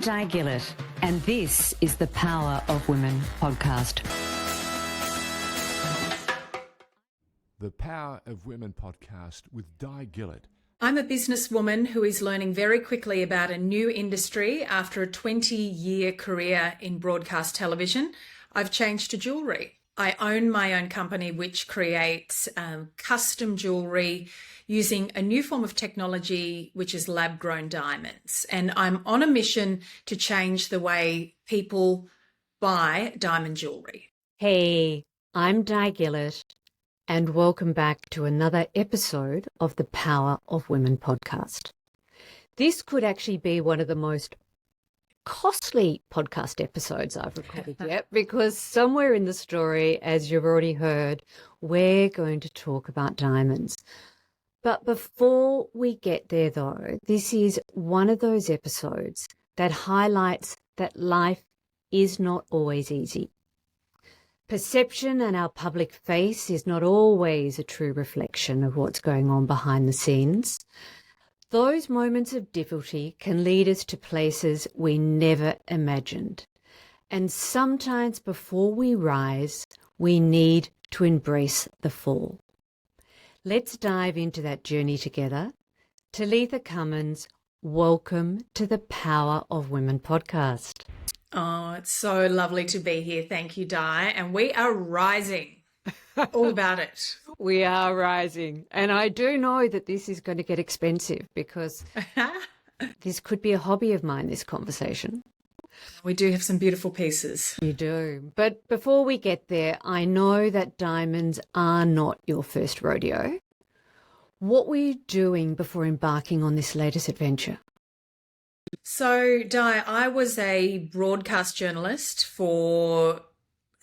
Di Gillett, and this is the Power of Women podcast. The Power of Women podcast with Di Gillett. I'm a businesswoman who is learning very quickly about a new industry after a 20-year career in broadcast television. I've changed to jewellery. I own my own company which creates custom jewellery using a new form of technology which is lab-grown diamonds. And I'm on a mission to change the way people buy diamond jewellery. Hey, I'm Di Gillett, and welcome back to another episode of the Power of Women podcast. This could actually be one of the most costly podcast episodes I've recorded yet, because somewhere in the story, as you've already heard, we're going to talk about diamonds. But before we get there, though, this is one of those episodes that highlights that life is not always easy. Perception and our public face is not always a true reflection of what's going on behind the scenes. Those moments of difficulty can lead us to places we never imagined. And sometimes before we rise, we need to embrace the fall. Let's dive into that journey together. Talitha Cummins, welcome to the Power of Women podcast. Oh, it's so lovely to be here. Thank you, Di. And we are rising. All about it. We are rising. And I do know that this is going to get expensive because this could be a hobby of mine, this conversation. We do have some beautiful pieces. You do. But before we get there, I know that diamonds are not your first rodeo. What were you doing before embarking on this latest adventure? So, Di, I was a broadcast journalist for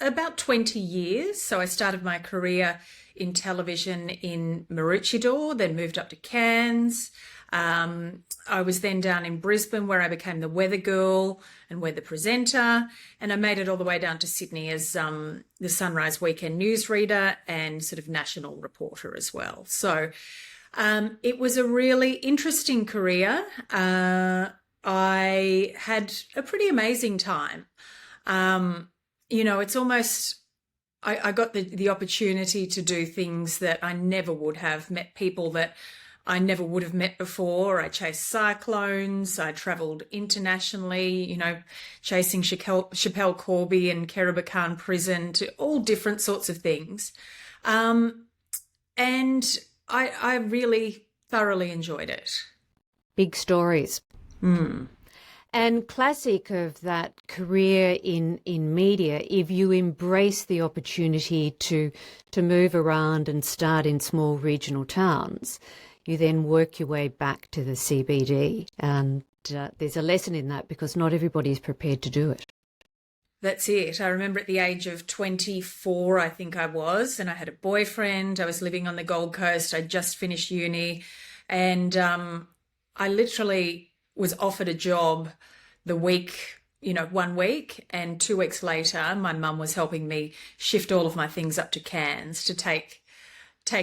about 20 years. So I started my career in television in Maroochydore, then moved up to Cairns. I was then down in Brisbane where I became the weather girl and weather presenter. And I made it all the way down to Sydney as the Sunrise Weekend newsreader and sort of national reporter as well. So it was a really interesting career. I had a pretty amazing time. You know, it's almost, I got the opportunity to do things that I never would have, met people that I never would have met before. I chased cyclones. I travelled internationally, you know, chasing Chappelle Corby and Kerabakan prison, to all different sorts of things. And I really thoroughly enjoyed it. Big stories. And classic of that career in media, if you embrace the opportunity to move around and start in small regional towns, you then work your way back to the CBD. And there's a lesson in that because not everybody is prepared to do it. That's it. I remember at the age of 24, I think I was, and I had a boyfriend. I was living on the Gold Coast. I just finished uni, and I literally was offered a job the week, you know, 1 week, and 2 weeks later, my mum was helping me shift all of my things up to Cairns to take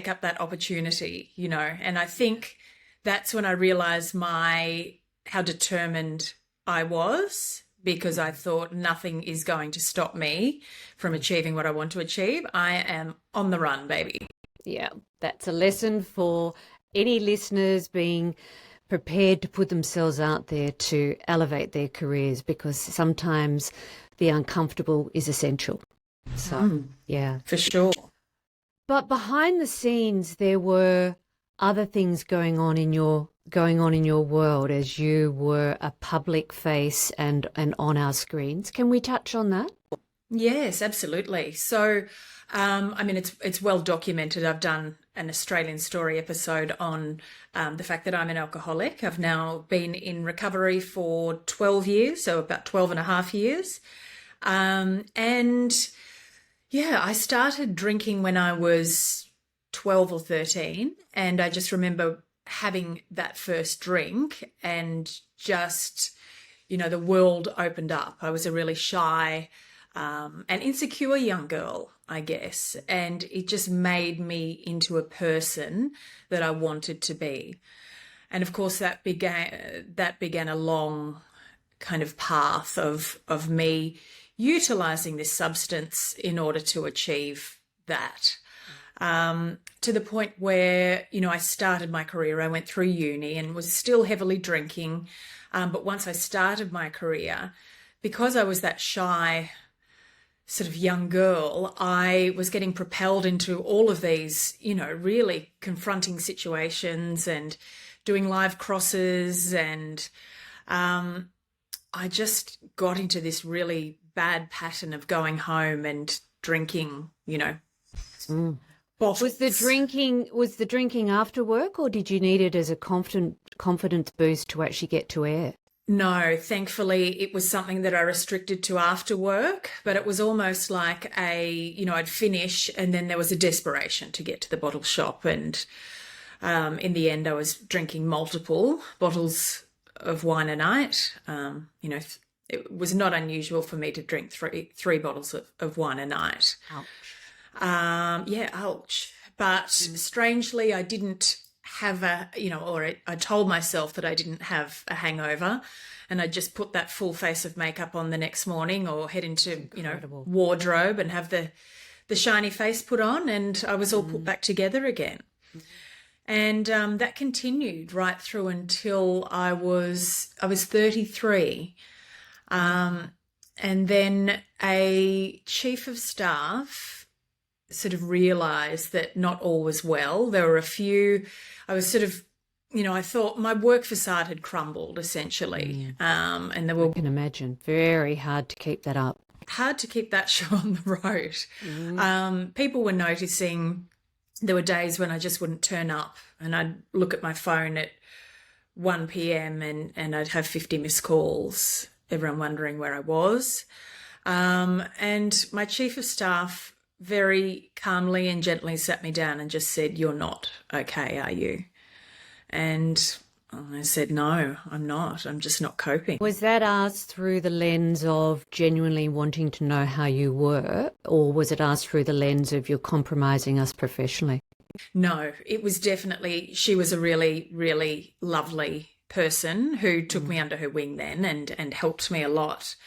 up that opportunity, you know. And I think that's when I realised how determined I was, because I thought nothing is going to stop me from achieving what I want to achieve. I am on the run, baby. Yeah, that's a lesson for any listeners being prepared to put themselves out there to elevate their careers, because sometimes the uncomfortable is essential. So, yeah. For sure. But behind the scenes, there were other things going on in your world as you were a public face and on our screens. Can we touch on that? Yes, absolutely. So, I mean, it's well documented. I've done an Australian Story episode on the fact that I'm an alcoholic. I've now been in recovery for 12 years, so about 12 and a half years. And yeah, I started drinking when I was 12 or 13. And I just remember having that first drink and just, you know, the world opened up. I was a really shy and insecure young girl, I guess. And it just made me into a person that I wanted to be. And of course, that began a long kind of path of me utilizing this substance in order to achieve that. To the point where, I started my career, I went through uni and was still heavily drinking. But once I started my career, because I was that shy sort of young girl, I was getting propelled into all of these, really confronting situations and doing live crosses. And I just got into this really bad pattern of going home and drinking, bottles. Was the drinking after work, or did you need it as a confidence boost to actually get to air? No, thankfully it was something that I restricted to after work, but it was almost like I'd finish and then there was a desperation to get to the bottle shop. And in the end, I was drinking multiple bottles of wine a night. It was not unusual for me to drink three bottles of wine a night. Ouch. Ouch. But strangely, I didn't have I told myself that I didn't have a hangover, and I just put that full face of makeup on the next morning or head into, wardrobe and have the shiny face put on, and I was all put back together again. And that continued right through until I was 33. And then a chief of staff sort of realised that not all was well. There were a few, I was sort of, I thought my work facade had crumbled essentially. And there were... I can imagine. Very hard to keep that up. Hard to keep that show on the road. People were noticing there were days when I just wouldn't turn up, and I'd look at my phone at 1 p.m. and I'd have 50 missed calls, everyone wondering where I was. And my chief of staff very calmly and gently sat me down and just said, "You're not okay, are you?" And I said, "No, I'm not. I'm just not coping." Was that asked through the lens of genuinely wanting to know how you were, or was it asked through the lens of you're compromising us professionally? No, it was definitely, she was a really, really lovely person who took me under her wing then and helped me a lot.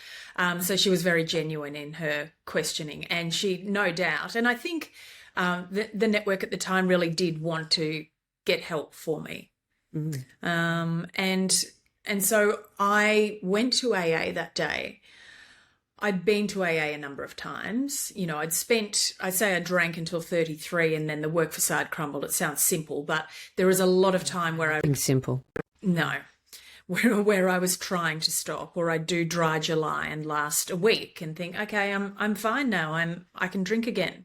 So she was very genuine in her questioning, and she, no doubt, and I think the network at the time really did want to get help for me. And so I went to AA that day. I'd been to AA a number of times. I'd say I drank until 33 and then the work facade crumbled. It sounds simple, but there was a lot of time where Simple. No. Where I was trying to stop, or I'd do dry July and last a week and think, okay, I'm fine now. I can drink again.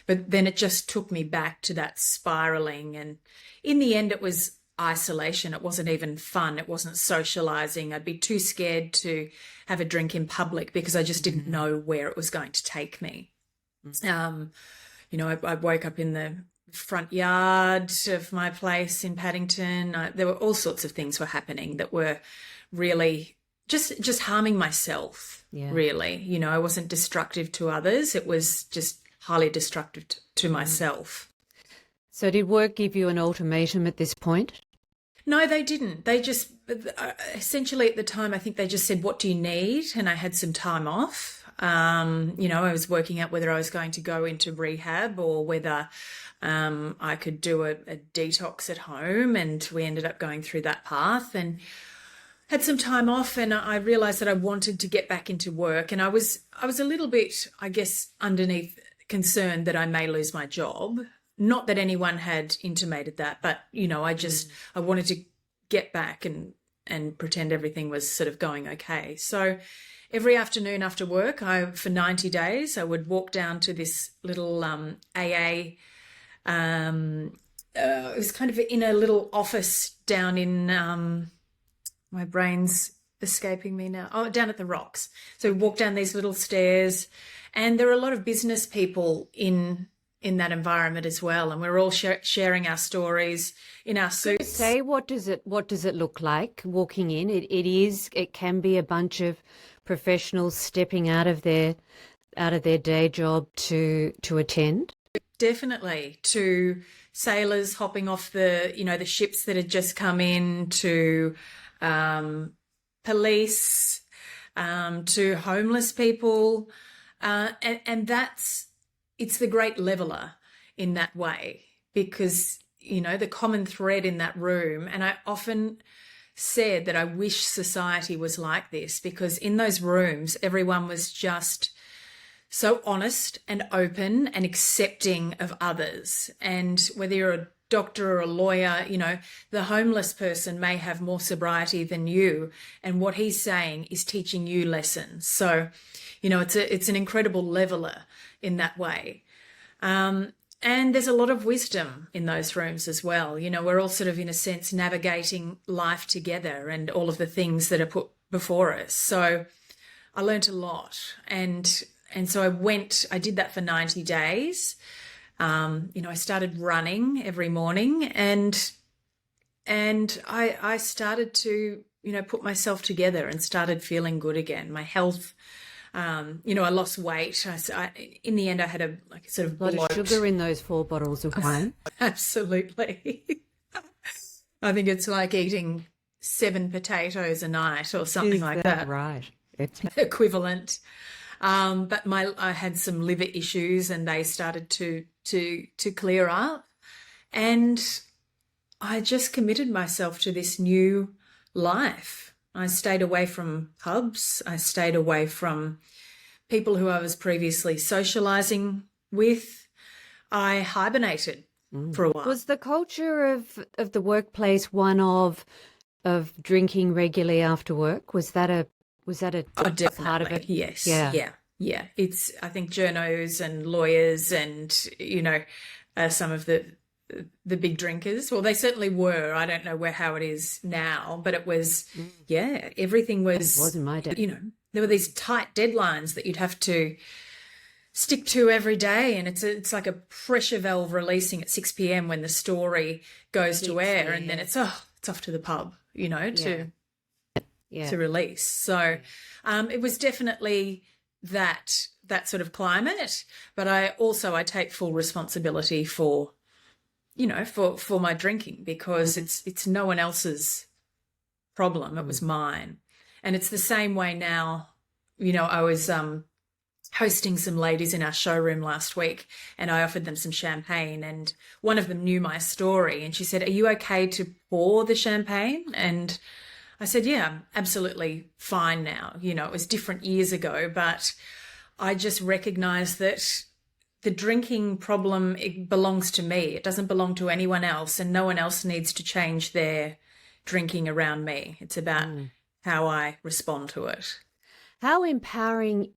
But then it just took me back to that spiraling, and in the end it was isolation. It wasn't even fun. It wasn't socializing. I'd be too scared to have a drink in public because I just didn't know where it was going to take me. I woke up in the front yard of my place in Paddington. There were all sorts of things were happening that were really just harming myself. Really, I wasn't destructive to others. It was just highly destructive to myself. So did work give you an ultimatum at this point? No, they didn't. They just essentially at the time, I think they just said, "What do you need?" And I had some time off. I was working out whether I was going to go into rehab or whether I could do a detox at home, and we ended up going through that path and had some time off, and I realised that I wanted to get back into work, and I was a little bit, I guess, underneath concerned that I may lose my job. Not that anyone had intimated that, but, I wanted to get back and pretend everything was sort of going okay. So every afternoon after work, for 90 days, I would walk down to this little AA. It was kind of in a little office down in, my brain's escaping me now. Oh, down at the Rocks. So we walk down these little stairs, and there are a lot of business people in that environment as well, and we're all sharing our stories in our suits. Say, what does it look like walking in? It can be a bunch of professionals stepping out of their day job to attend. Definitely, to sailors hopping off the ships that had just come in, to police, to homeless people. And it's the great leveler in that way, because, you know, the common thread in that room, and I often said that I wish society was like this, because in those rooms, everyone was just so honest and open and accepting of others. And whether you're a doctor or a lawyer, you know, the homeless person may have more sobriety than you, and what he's saying is teaching you lessons. So, you know, it's an incredible leveler in that way. And there's a lot of wisdom in those rooms as well. You know, we're all sort of, in a sense, navigating life together and all of the things that are put before us. So I learnt a lot. And so I did that for 90 days. You know, I started running every morning, and I started to, you know, put myself together and started feeling good again. My health, you know, I lost weight. In the end, I had a sort of lot of sugar in those 4 bottles of wine. Absolutely. I think it's like eating 7 potatoes a night or something like that. Right. Equivalent. But I had some liver issues, and they started to clear up, and I just committed myself to this new life. I stayed away from pubs. I stayed away from people who I was previously socialising with. I hibernated for a while. Was the culture of the workplace one of drinking regularly after work? Was that a part of it? Yes. Yeah. It's, I think, journos and lawyers and, you know, some of the big drinkers. Well, they certainly were. I don't know how it is now, but it was, everything was. It was in my day. You know, there were these tight deadlines that you'd have to stick to every day, and it's like a pressure valve releasing at 6 p.m. when the story goes to air, and then it's off to the pub, you know, to release. So it was definitely that sort of climate, but I take full responsibility for, you know, for my drinking, because it's no one else's problem. It was mine. And it's the same way now. You know, I was hosting some ladies in our showroom last week, and I offered them some champagne, and one of them knew my story, and she said, "Are you okay to pour the champagne?" And I said, "Yeah, I'm absolutely fine now." You know, it was different years ago, but I just recognized that the drinking problem, it belongs to me. It doesn't belong to anyone else, and no one else needs to change their drinking around me. It's about how I respond to it. How empowering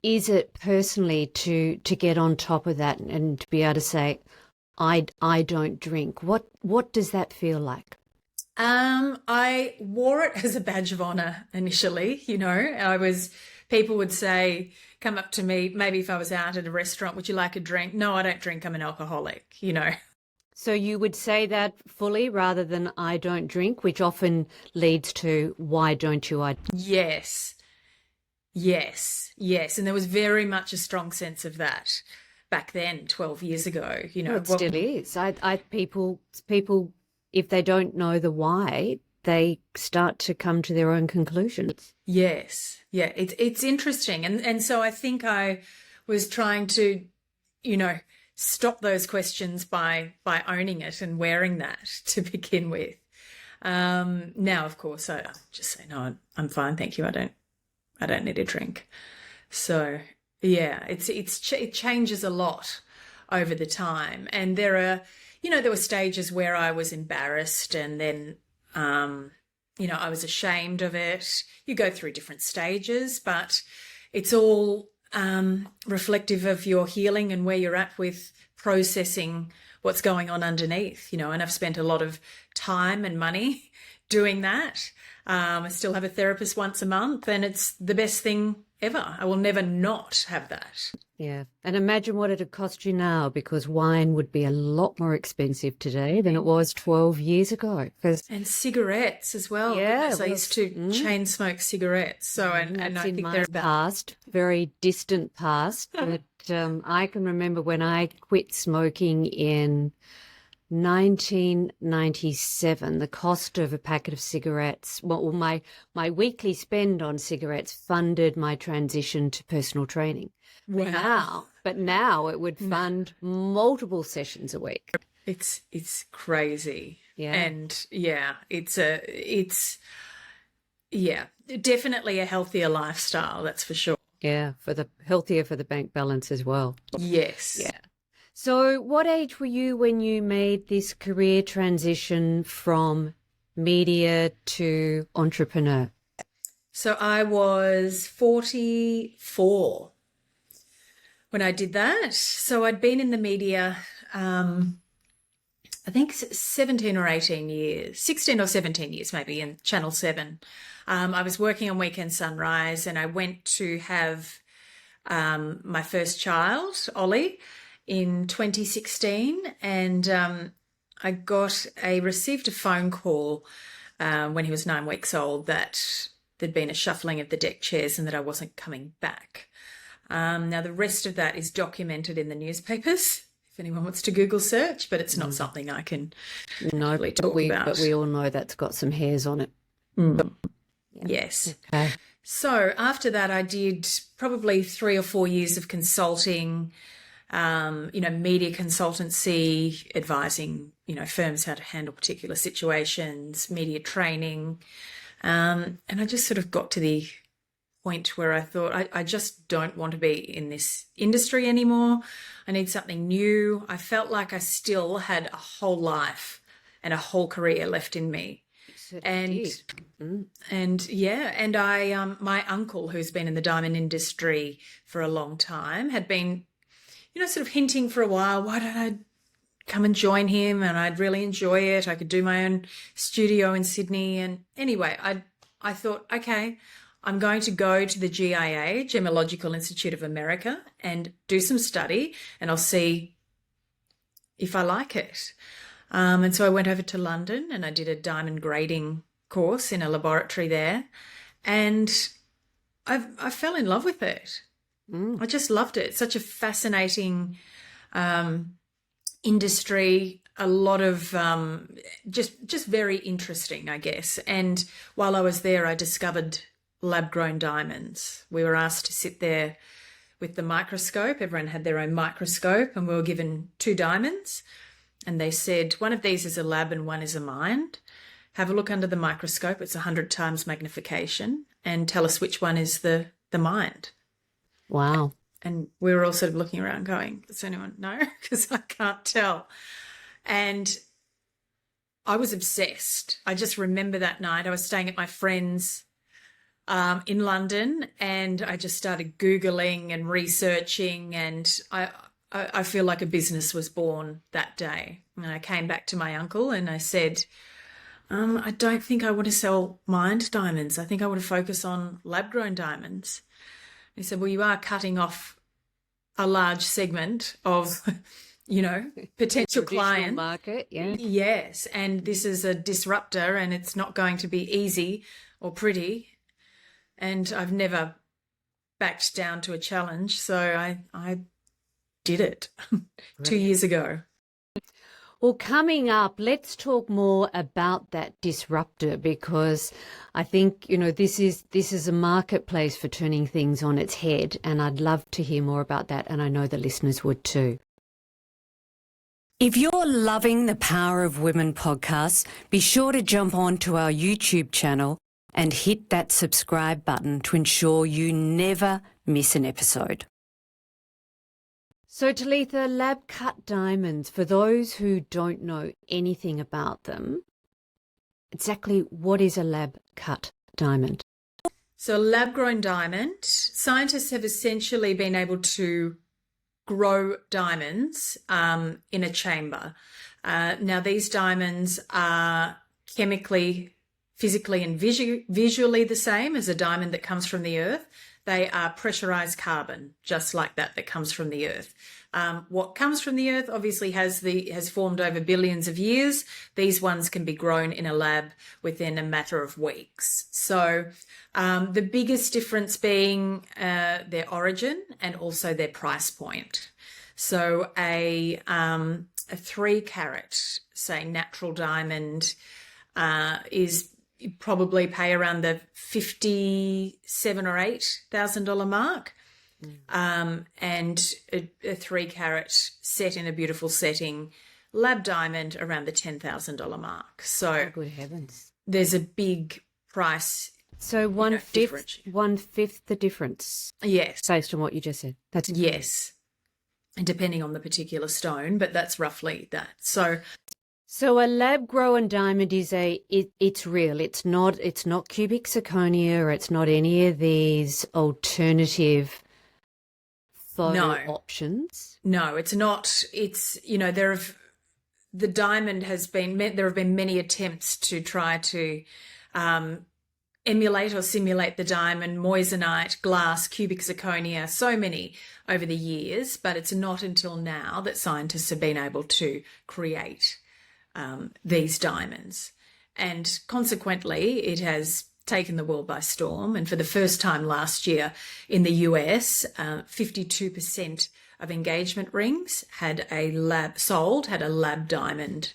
is it personally to get on top of that and to be able to say, I don't drink? What does that feel like? I wore it as a badge of honor initially. You know, people would say, come up to me, maybe if I was out at a restaurant, "Would you like a drink?" "No, I don't drink. I'm an alcoholic," you know. So you would say that fully rather than "I don't drink," which often leads to "Why don't you?" Yes. And there was very much a strong sense of that back then, 12 years ago. You know, well, it still is. People, if they don't know the why, they start to come to their own conclusions. Yes. Yeah. It's interesting. And so I think I was trying to, you know, stop those questions by owning it and wearing that to begin with. Now, of course, I just say, "No, I'm fine. Thank you. I don't need a drink." So yeah, it changes a lot over the time. And there were stages where I was embarrassed, and then, you know, I was ashamed of it. You go through different stages, but it's all reflective of your healing and where you're at with processing what's going on underneath, you know. And I've spent a lot of time and money doing that. I still have a therapist once a month, and it's the best thing ever. I will never not have that. Yeah. And imagine what it'd cost you now, because wine would be a lot more expensive today than it was 12 years ago. And cigarettes as well. Yeah. I used to chain smoke cigarettes. So, and I think my they're past, very distant past. But I can remember when I quit smoking in 1997, the cost of a packet of cigarettes, well, my weekly spend on cigarettes funded my transition to personal training. Wow. But now it would fund multiple sessions a week. It's crazy. Yeah. And definitely a healthier lifestyle, that's for sure. Yeah, healthier for the bank balance as well. Yes. Yeah. So what age were you when you made this career transition from media to entrepreneur? So I was 44 when I did that. So I'd been in the media, I think 17 or 18 years, 16 or 17 years maybe, in Channel 7. I was working on Weekend Sunrise, and I went to have my first child, Ollie, in 2016, and I received a phone call when he was 9 weeks old that there'd been a shuffling of the deck chairs and that I wasn't coming back. Now, the rest of that is documented in the newspapers, if anyone wants to Google search, but it's not something I can really talk about. But we all know that's got some hairs on it. Yeah. Yes. Okay. So after that, I did probably 3 or 4 years of consulting, media consultancy, advising, firms how to handle particular situations, media training. And I just sort of got to the point where I thought, I just don't want to be in this industry anymore. I need something new. I felt like I still had a whole life and a whole career left in me. And I, my uncle, who's been in the diamond industry for a long time, had been, sort of hinting for a while, why don't I come and join him? And I'd really enjoy it. I could do my own studio in Sydney. And anyway, I thought, okay, I'm going to go to the GIA, Gemological Institute of America, and do some study, and I'll see if I like it. And so I went over to London and I did a diamond grading course in a laboratory there, and I fell in love with it. I just loved it. Such a fascinating industry, a lot of just very interesting, I guess. And while I was there, I discovered lab-grown diamonds. We were asked to sit there with the microscope. Everyone had their own microscope, and we were given 2 diamonds. And they said, one of these is a lab and one is a mind. Have a look under the microscope. It's 100 times magnification, and tell us which one is the mind. Wow. And we were all sort of looking around going, does anyone know? Because I can't tell. And I was obsessed. I just remember that night I was staying at my friend's in London, and I just started Googling and researching, and I feel like a business was born that day. And I came back to my uncle and I said, I don't think I want to sell mined diamonds. I think I want to focus on lab-grown diamonds. He said, well, you are cutting off a large segment of, potential client market. Yeah. Yes. And this is a disruptor, and it's not going to be easy or pretty. And I've never backed down to a challenge. So I did it 2 years ago. Well, coming up, let's talk more about that disruptor, because I think, this is a marketplace for turning things on its head, and I'd love to hear more about that, and I know the listeners would too. If you're loving the Power of Women podcast, be sure to jump on to our YouTube channel and hit that subscribe button to ensure you never miss an episode. So, Talitha, lab-cut diamonds, for those who don't know anything about them, exactly what is a lab-cut diamond? So a lab-grown diamond, scientists have essentially been able to grow diamonds in a chamber. Now, these diamonds are chemically, physically and visually the same as a diamond that comes from the earth. They are pressurized carbon, just like that comes from the earth. What comes from the earth obviously has formed over billions of years. These ones can be grown in a lab within a matter of weeks. So the biggest difference being their origin and also their price point. So a a 3-carat, say, natural diamond is you probably pay around the $57,000 or $8,000 mark. And a 3-carat set in a beautiful setting, lab diamond around the $10,000 mark. So Oh, good heavens. there's a big price. So difference. one fifth the difference Yes. based on what you just said. That's Yes. And depending on the particular stone, but that's roughly that. So a lab grown diamond is it's real. It's not cubic zirconia, or it's not any of these alternative photo options. No, it's not. It's, there have been many attempts to try to emulate or simulate the diamond, moissanite, glass, cubic zirconia, so many over the years, but it's not until now that scientists have been able to create these diamonds. And consequently, it has taken the world by storm. And for the first time last year in the US, 52% of engagement rings had a lab diamond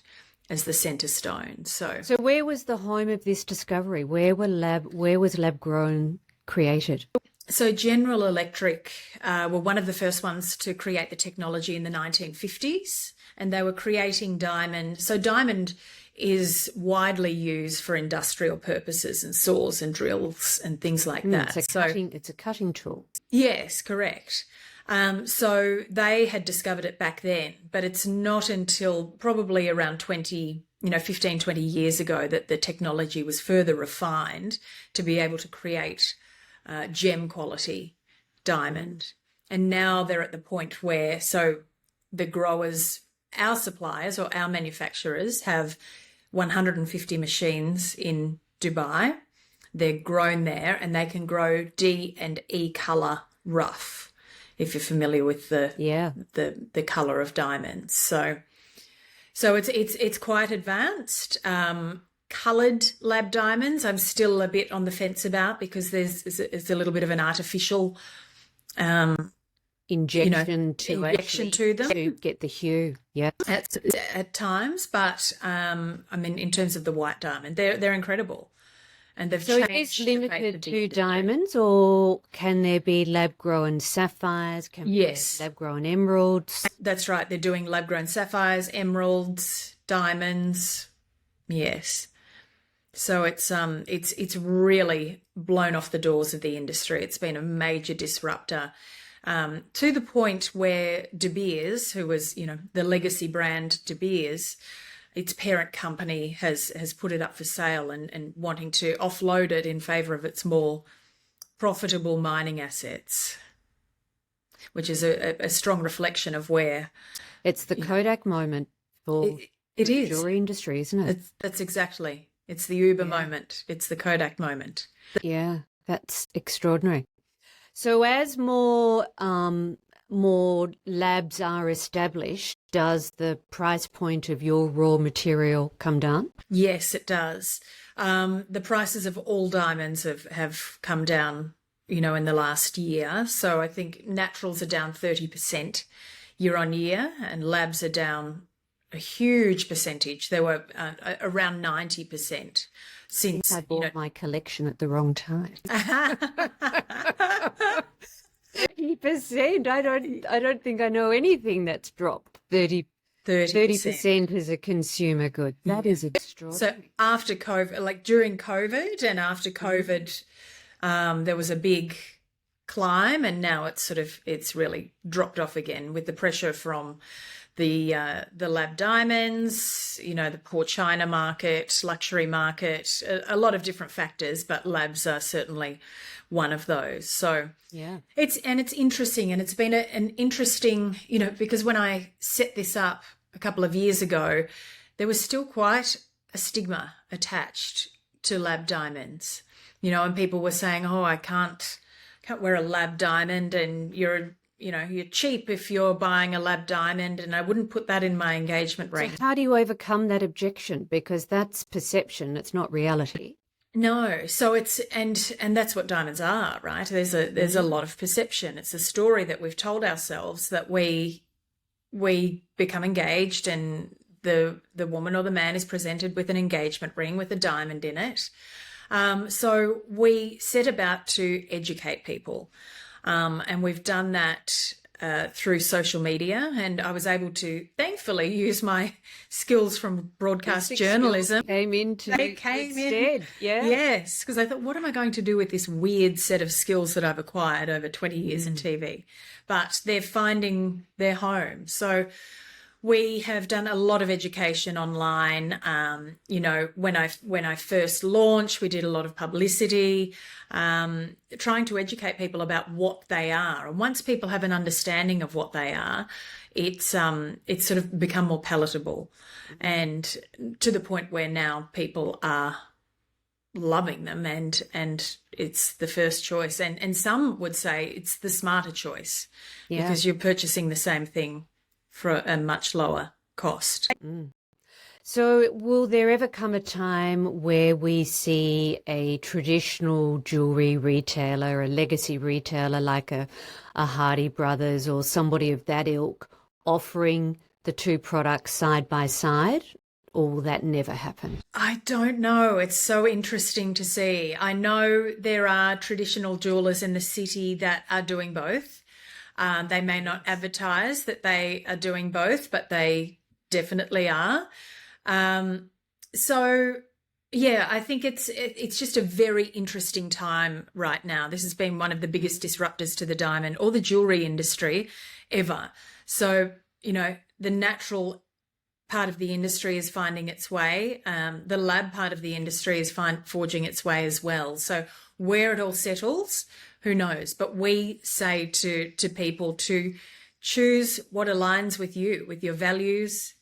as the centre stone. So where was the home of this discovery? Where was lab grown created? So General Electric were one of the first ones to create the technology in the 1950s, and they were creating diamond. So diamond is widely used for industrial purposes and saws and drills and things like that. It's a cutting tool. Yes, correct. So they had discovered it back then, but it's not until probably around 15, 20 years ago that the technology was further refined to be able to create gem quality diamond. And now they're at the point where, so the growers, our suppliers or our manufacturers have 150 machines in Dubai. They're grown there, and they can grow D and E colour rough, if you're familiar with the colour of diamonds. So it's quite advanced. Coloured lab diamonds, I'm still a bit on the fence about, because there's a little bit of an artificial injection to them to get the hue. Yeah, at times. But in terms of the white diamond, they're incredible, and they've so changed. Is this limited to diamonds, or can there be lab grown sapphires? Yes, lab grown emeralds. That's right. They're doing lab grown sapphires, emeralds, diamonds. Yes. So it's really blown off the doors of the industry. It's been a major disruptor, to the point where De Beers, who was, the legacy brand De Beers, its parent company has put it up for sale and wanting to offload it in favour of its more profitable mining assets, which is a strong reflection of where... It's the Kodak moment for it is. The jewellery industry, isn't it? That's exactly... It's the Uber moment. It's the Kodak moment. Yeah, that's extraordinary. So as more labs are established, does the price point of your raw material come down? Yes, it does. The prices of all diamonds have come down, in the last year. So I think naturals are down 30% year on year, and labs are down a huge percentage. They were around 90% since I bought my collection at the wrong time. 30%. I don't think I know anything that's dropped. 30% is a consumer good. That is extraordinary. So after COVID, like during COVID and after COVID, there was a big climb, and now it's really dropped off again with the pressure from the lab diamonds, the poor China market, luxury market, a lot of different factors, but labs are certainly one of those. So yeah, it's interesting, and it's been an interesting, because when I set this up a couple of years ago, there was still quite a stigma attached to lab diamonds, and people were saying, oh, I can't wear a lab diamond, and you're cheap if you're buying a lab diamond, and I wouldn't put that in my engagement ring. So how do you overcome that objection? Because that's perception, it's not reality. No, so it's and that's what diamonds are, right? There's a lot of perception. It's a story that we've told ourselves that we we become engaged, and the woman or the man is presented with an engagement ring with a diamond in it. So we set about to educate people, and we've done that through social media, and I was able to thankfully use my skills from broadcast journalism. They came in. Yeah. Yes, because I thought, what am I going to do with this weird set of skills that I've acquired over 20 years in TV? But they're finding their home. So we have done a lot of education online. When I first launched, we did a lot of publicity, trying to educate people about what they are. And once people have an understanding of what they are, it's sort of become more palatable, and to the point where now people are loving them, and it's the first choice. And some would say it's the smarter choice, because you're purchasing the same thing for a much lower cost. So will there ever come a time where we see a traditional jewellery retailer, a legacy retailer like a Hardy Brothers or somebody of that ilk, offering the two products side by side, or will that never happen? I don't know. It's so interesting to see. I know there are traditional jewellers in the city that are doing both. They may not advertise that they are doing both, but they definitely are. So yeah, I think it's just a very interesting time right now. This has been one of the biggest disruptors to the diamond or the jewelry industry ever. So, the natural part of the industry is finding its way. The lab part of the industry is forging its way as well. So where it all settles, who knows? But we say to people to choose what aligns with you, with your values,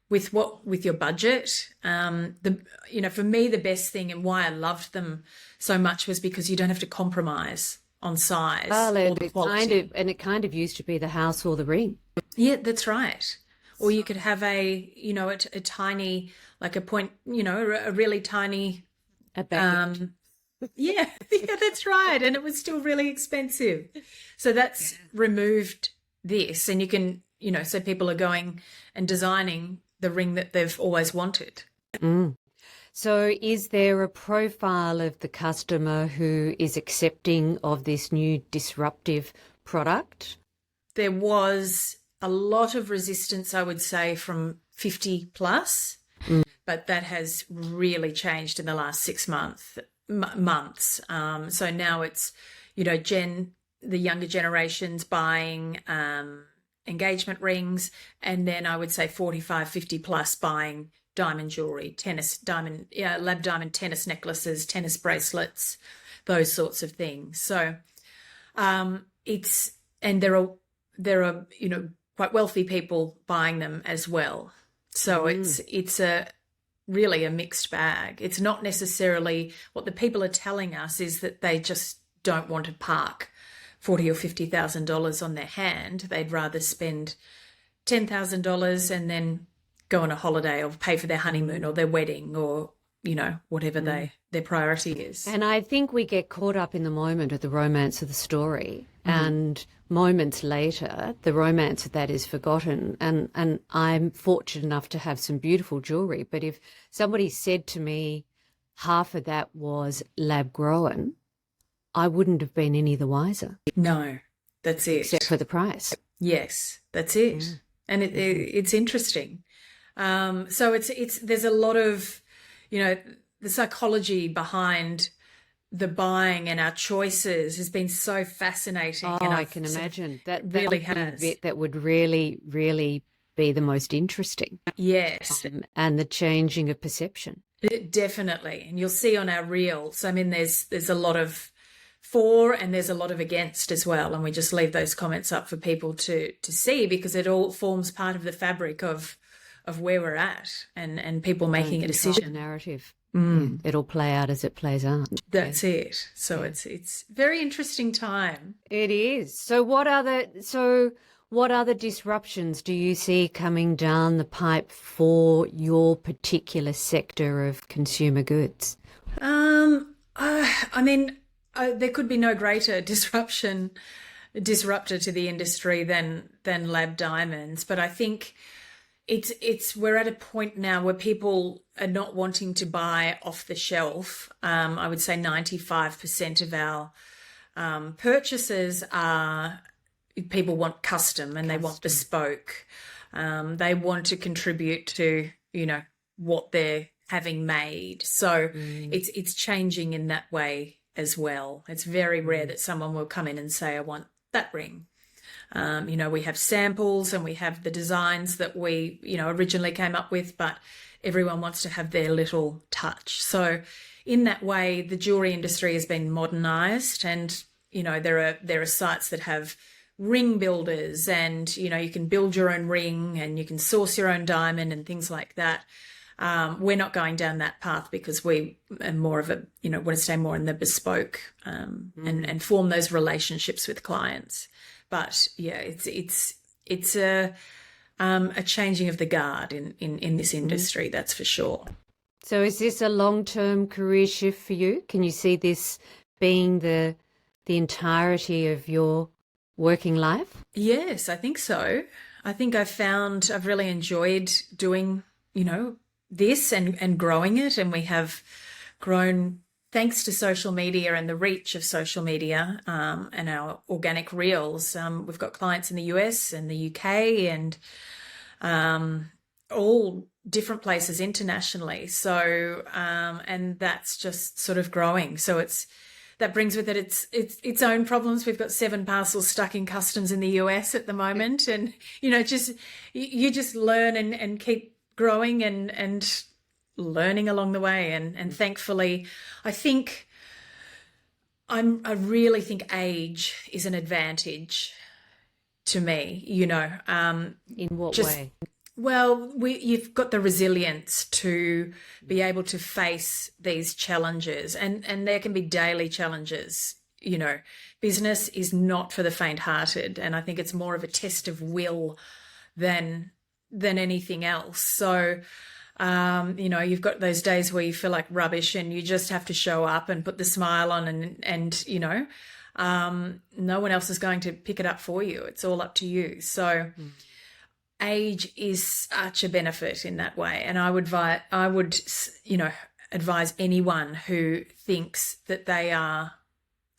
with your budget. For me, the best thing and why I loved them so much was because you don't have to compromise on size or the quality. It kind of used to be the house or the ring. Yeah, that's right. Or you could have a tiny, like a point, a really tiny. Yeah, that's right. And it was still really expensive. So that's removed this. And you can, so people are going and designing the ring that they've always wanted. So is there a profile of the customer who is accepting of this new disruptive product? There was a lot of resistance, I would say, from 50 plus, but that has really changed in the last 6 months. So now it's, the younger generations buying engagement rings, and then I would say 45, 50 plus buying diamond jewelry, lab diamond tennis necklaces, tennis bracelets, those sorts of things. So there are quite wealthy people buying them as well. So it's really a mixed bag. It's not necessarily what the people are telling us is that they just don't want to park $40,000 or $50,000 on their hand. They'd rather spend $10,000 and then go on a holiday or pay for their honeymoon or their wedding or, whatever their priority is. And I think we get caught up in the moment of the romance of the story, and moments later, the romance of that is forgotten. And I'm fortunate enough to have some beautiful jewellery, but if somebody said to me half of that was lab grown, I wouldn't have been any the wiser. No, that's it. Except for the price. Yes, that's it. And it's interesting. So there's a lot of, the psychology behind the buying and our choices has been so fascinating. Oh, and I can imagine. That would really, really be the most interesting. Yes. And the changing of perception. Definitely. And you'll see on our reels, there's a lot of for and there's a lot of against as well. And we just leave those comments up for people to see, because it all forms part of the fabric of where we're at and people making a decision. The narrative. It'll play out as it plays out. That's it. So it's very interesting time. It is. So what other disruptions do you see coming down the pipe for your particular sector of consumer goods? There could be no greater disruption disruptor to the industry than lab diamonds. But I think we're at a point now where people are not wanting to buy off the shelf. I would say 95% of our purchases are people want custom and they want bespoke. They want to contribute to, what they're having made. So it's changing in that way as well. It's very rare that someone will come in and say, I want that ring. We have samples and we have the designs that we, originally came up with, but everyone wants to have their little touch. So in that way, the jewellery industry has been modernised, and, there are sites that have ring builders, and, you can build your own ring and you can source your own diamond and things like that. We're not going down that path because we are more of want to stay more in the bespoke and form those relationships with clients. But yeah, it's a changing of the guard in this industry, that's for sure. So is this a long-term career shift for you? Can you see this being the entirety of your working life? Yes, I think so. I think I've really enjoyed doing, this and growing it, and we have grown thanks to social media and the reach of social media and our organic reels. We've got clients in the US and the UK and all different places internationally. So, and that's just sort of growing. So that brings with it its own problems. We've got 7 parcels stuck in customs in the US at the moment. And, you just learn and keep growing and learning along the way. And thankfully, I really think age is an advantage to me, In what way? Well, you've got the resilience to be able to face these challenges, and there can be daily challenges. Business is not for the faint-hearted, and I think it's more of a test of will than anything else. So, you've got those days where you feel like rubbish and you just have to show up and put the smile on and no one else is going to pick it up for you. It's all up to you. So age is such a benefit in that way. And I would advise anyone who thinks that they are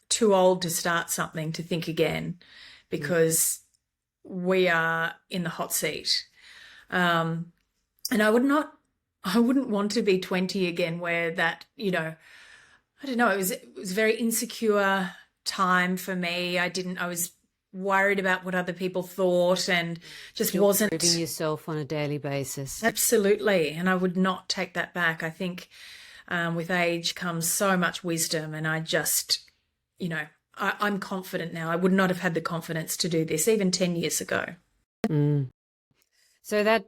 too old to start something to think again, because we are in the hot seat. And I wouldn't want to be 20 again, where that, I don't know, it was a very insecure time for me. I was worried about what other people thought and just wasn't proving yourself on a daily basis. Absolutely. And I would not take that back. I think with age comes so much wisdom, and I just, I'm confident now. I would not have had the confidence to do this even 10 years ago. So that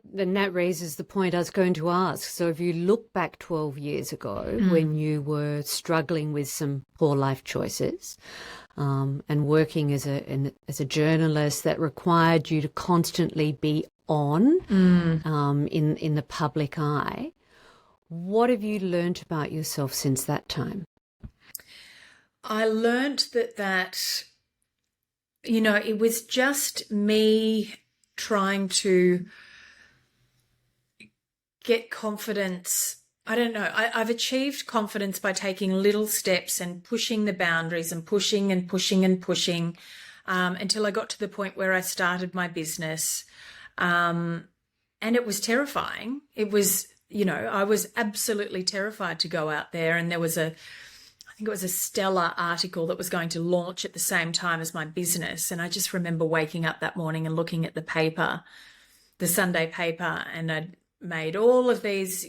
raises the point I was going to ask. So if you look back 12 years ago when you were struggling with some poor life choices and working as a journalist that required you to constantly be on in the public eye, what have you learnt about yourself since that time? I learnt that it was just me trying to get confidence. I don't know. I've achieved confidence by taking little steps and pushing the boundaries and pushing and pushing and pushing until I got to the point where I started my business. And it was terrifying. It was, I was absolutely terrified to go out there. And there was I think it was a Stellar article that was going to launch at the same time as my business. And I just remember waking up that morning and looking at the paper, the Sunday paper, and I'd made all of these,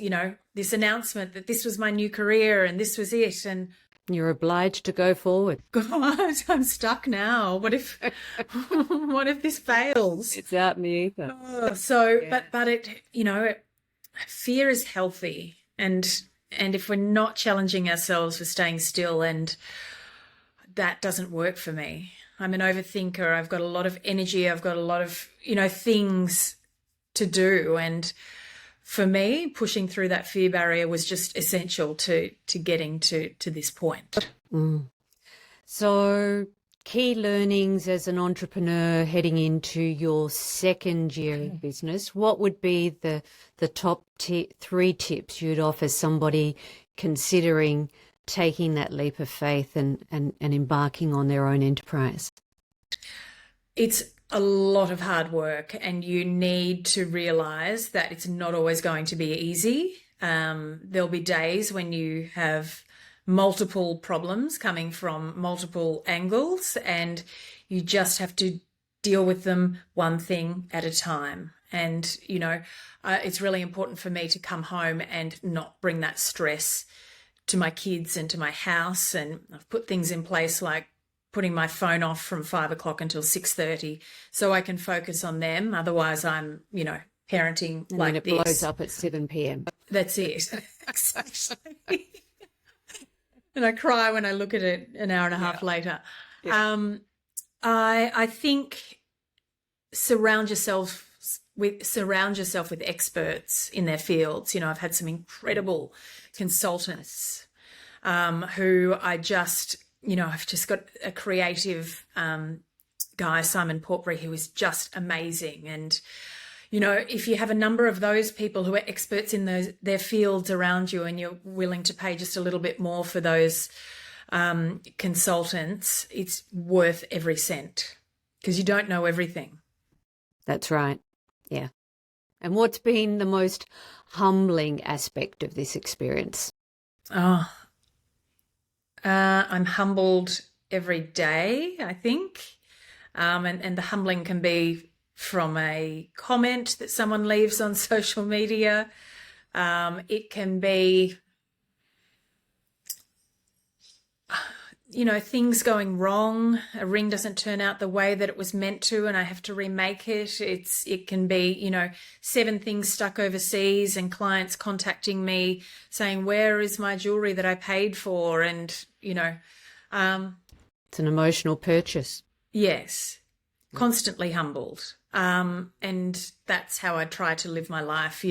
this announcement that this was my new career and this was it. And you're obliged to go forward. God, I'm stuck now. What if this fails? It's out in the ether. But it, fear is healthy. And if we're not challenging ourselves, we're staying still, and that doesn't work for me. I'm an overthinker. I've got a lot of energy. I've got a lot of, things to do. And for me, pushing through that fear barrier was just essential to getting to this point. So key learnings as an entrepreneur heading into your second year of business, what would be the top 3 tips you'd offer somebody considering taking that leap of faith and embarking on their own enterprise? It's a lot of hard work, and you need to realize that it's not always going to be easy. There'll be days when you have multiple problems coming from multiple angles, and you just have to deal with them one thing at a time. And, it's really important for me to come home and not bring that stress to my kids and to my house. And I've put things in place like putting my phone off from 5 o'clock until 6:30 so I can focus on them. Otherwise I'm, parenting and like then it this. blows up at 7 p.m. That's it. Exactly. And I cry when I look at it an hour and a half later. Yeah. I think surround yourself with experts in their fields. I've had some incredible consultants who I just, I've just got a creative guy, Simon Portbury, who is just amazing. And if you have a number of those people who are experts in their fields around you, and you're willing to pay just a little bit more for those consultants, it's worth every cent, because you don't know everything. That's right. Yeah. And what's been the most humbling aspect of this experience? I'm humbled every day, I think. And the humbling can be from a comment that someone leaves on social media. It can be, things going wrong. A ring doesn't turn out the way that it was meant to, and I have to remake it. It can be, 7 things stuck overseas and clients contacting me saying, where is my jewellery that I paid for? And, it's an emotional purchase. Yes, constantly humbled. And that's how I try to live my life.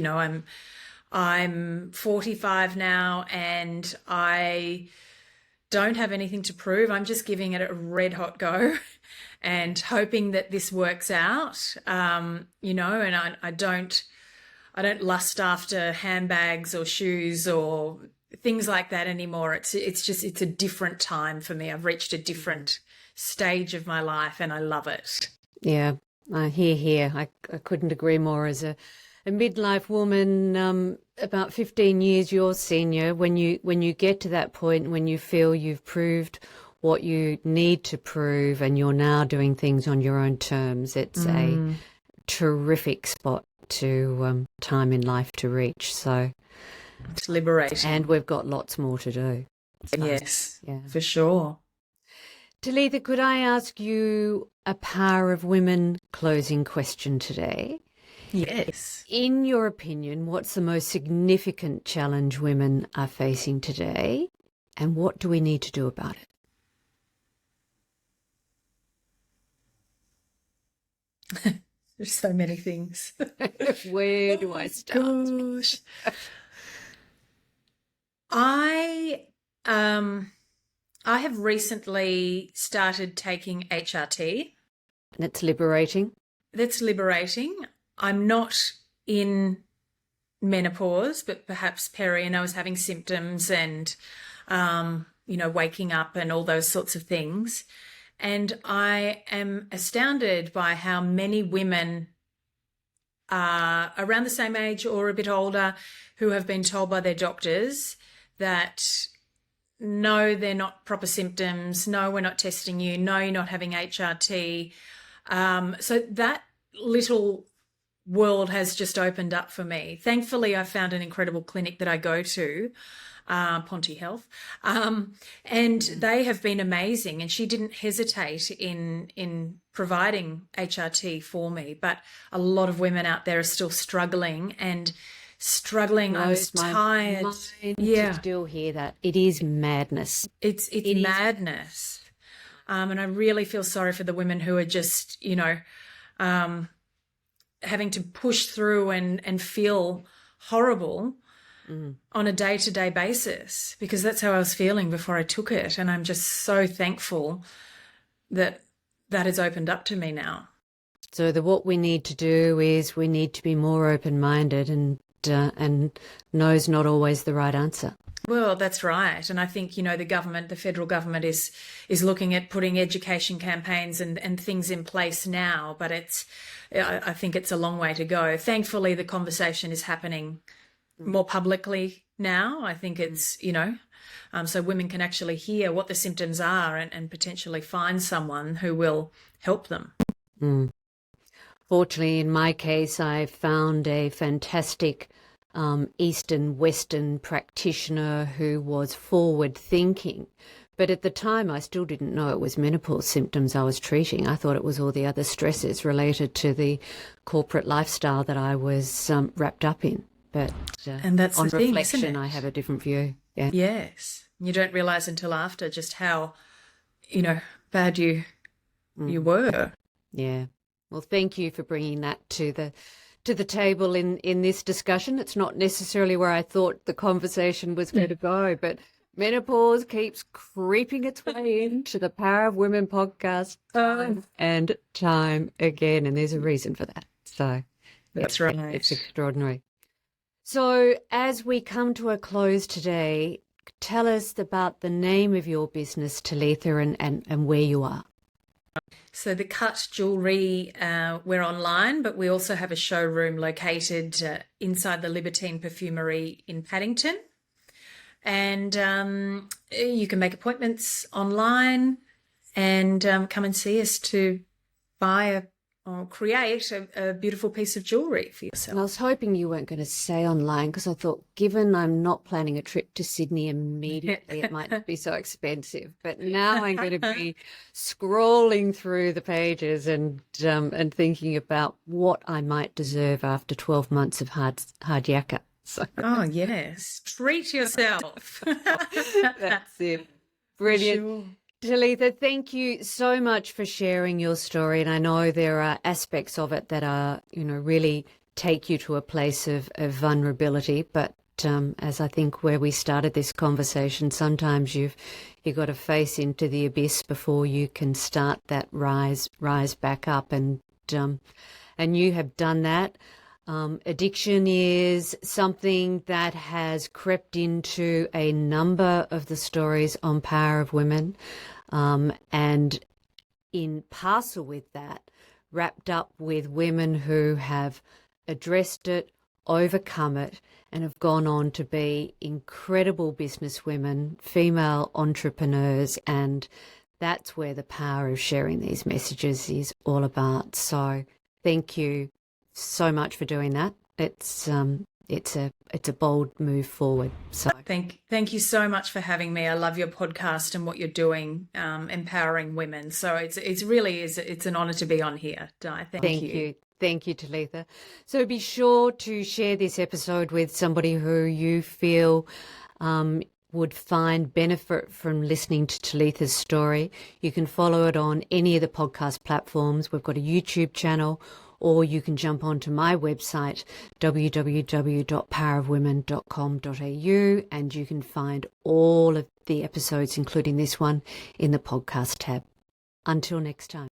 I'm 45 now, and I don't have anything to prove. I'm just giving it a red hot go and hoping that this works out. And I don't lust after handbags or shoes or things like that anymore. It's a different time for me. I've reached a different stage of my life, and I love it. Yeah, I hear. I couldn't agree more. As a midlife woman, about 15 years your senior, when you get to that point, when you feel you've proved what you need to prove and you're now doing things on your own terms, it's a terrific spot to time in life to reach. So it's liberating. And we've got lots more to do. So, yes, yeah, for sure. Talitha, could I ask you a Power of Women closing question today? Yes. In your opinion, what's the most significant challenge women are facing today, and what do we need to do about it? There's so many things. Where do I start? Gosh. I have recently started taking HRT. And it's liberating? That's liberating. I'm not in menopause, but perhaps peri, and I was having symptoms and, waking up and all those sorts of things. And I am astounded by how many women around the same age or a bit older who have been told by their doctors that no, they're not proper symptoms, no, we're not testing you, no, you're not having HRT. So that little world has just opened up for me. Thankfully, I found an incredible clinic that I go to, Ponty Health, and they have been amazing, and she didn't hesitate in providing HRT for me. But a lot of women out there are still struggling. I was tired. To still hear that. It is madness. It's madness. And I really feel sorry for the women who are just, having to push through and feel horrible on a day-to-day basis, because that's how I was feeling before I took it. And I'm just so thankful that has opened up to me now. So what we need to do is we need to be more open-minded, and no's not always the right answer. Well, that's right. And I think, the federal government is looking at putting education campaigns and things in place now, but I think it's a long way to go. Thankfully, the conversation is happening more publicly now. I think it's, so women can actually hear what the symptoms are and potentially find someone who will help them. Mm. Fortunately, in my case, I found a fantastic Eastern Western practitioner who was forward-thinking. But at the time, I still didn't know it was menopause symptoms I was treating. I thought it was all the other stresses related to the corporate lifestyle that I was wrapped up in. But and that's on the thing, reflection, isn't it? I have a different view. Yeah. Yes. You don't realise until after just how, bad you were. Yeah. Well, thank you for bringing that to the table in this discussion. It's not necessarily where I thought the conversation was going to go, but menopause keeps creeping its way into the Power of Women podcast time and time again, and there's a reason for that. So that's right. It's extraordinary. So as we come to a close today, tell us about the name of your business, Talitha, and where you are. So the Cut Jewellery, we're online, but we also have a showroom located inside the Libertine Perfumery in Paddington. And you can make appointments online and come and see us to buy or create a beautiful piece of jewellery for yourself. And I was hoping you weren't going to say online, because I thought, given I'm not planning a trip to Sydney immediately, it might not be so expensive. But now I'm going to be scrolling through the pages and thinking about what I might deserve after 12 months of hard yakka. So. Oh, yes. Treat yourself. That's it. Brilliant. Sure. Talitha, thank you so much for sharing your story. And I know there are aspects of it that are, really take you to a place of vulnerability. But as I think where we started this conversation, sometimes you've got to face into the abyss before you can start that rise back up. And you have done that. Addiction is something that has crept into a number of the stories on Power of Women, and in parcel with that, wrapped up with women who have addressed it, overcome it, and have gone on to be incredible businesswomen, female entrepreneurs, and that's where the power of sharing these messages is all about. So thank you so much for doing that. It's a bold move forward. So thank you so much for having me. I love your podcast and what you're doing, empowering women. So it's really an honour to be on here, Di. Thank you. Thank you, Talitha. So be sure to share this episode with somebody who you feel would find benefit from listening to Talitha's story. You can follow it on any of the podcast platforms. We've got a YouTube channel, or you can jump onto my website, www.powerofwomen.com.au, and you can find all of the episodes, including this one, in the podcast tab. Until next time.